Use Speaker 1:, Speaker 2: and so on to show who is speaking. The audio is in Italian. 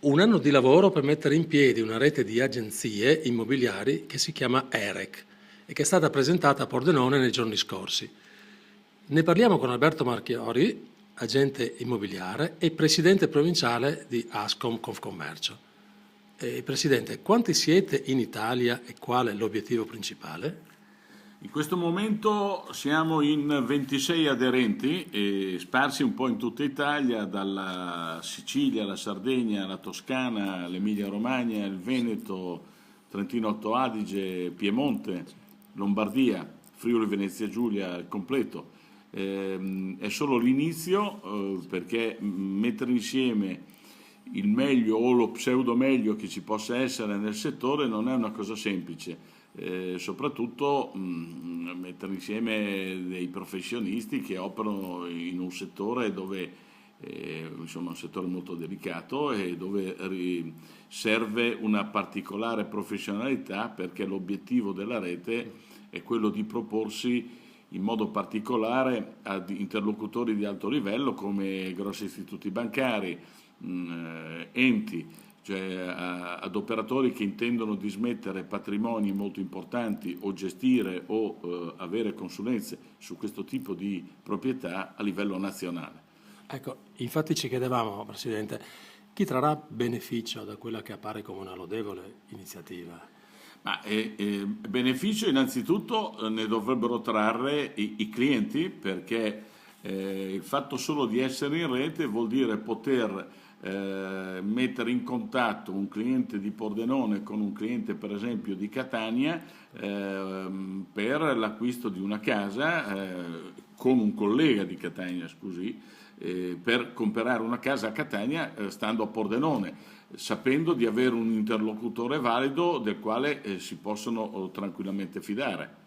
Speaker 1: Un anno di lavoro per mettere in piedi una rete di agenzie immobiliari che si chiama EREC e che è stata presentata a Pordenone nei giorni scorsi. Ne parliamo con Alberto Marchiori, agente immobiliare e presidente provinciale di Ascom Confcommercio. Presidente, quanti siete in Italia e qual è l'obiettivo principale?
Speaker 2: In questo momento siamo in 26 aderenti sparsi un po' in tutta Italia, dalla Sicilia alla Sardegna, alla Toscana, l'Emilia-Romagna, il Veneto, Trentino Alto Adige, Piemonte, Lombardia, Friuli Venezia Giulia, il completo. È solo l'inizio, perché mettere insieme il meglio o lo pseudo meglio che ci possa essere nel settore non è una cosa semplice. Soprattutto mettere insieme dei professionisti che operano in un settore dove insomma un settore molto delicato e dove serve una particolare professionalità, perché l'obiettivo della rete è quello di proporsi in modo particolare ad interlocutori di alto livello come grossi istituti bancari, enti, cioè ad operatori che intendono dismettere patrimoni molto importanti o gestire o avere consulenze su questo tipo di proprietà a livello nazionale.
Speaker 1: Ecco, infatti ci chiedevamo, Presidente, chi trarrà beneficio da quella che appare come una lodevole iniziativa?
Speaker 2: Ma beneficio innanzitutto ne dovrebbero trarre i clienti, perché il fatto solo di essere in rete vuol dire poter mettere in contatto un cliente di Pordenone con un cliente per esempio di Catania per l'acquisto di una casa, con un collega di Catania, scusi, per comprare una casa a Catania stando a Pordenone, sapendo di avere un interlocutore valido del quale si possono tranquillamente fidare.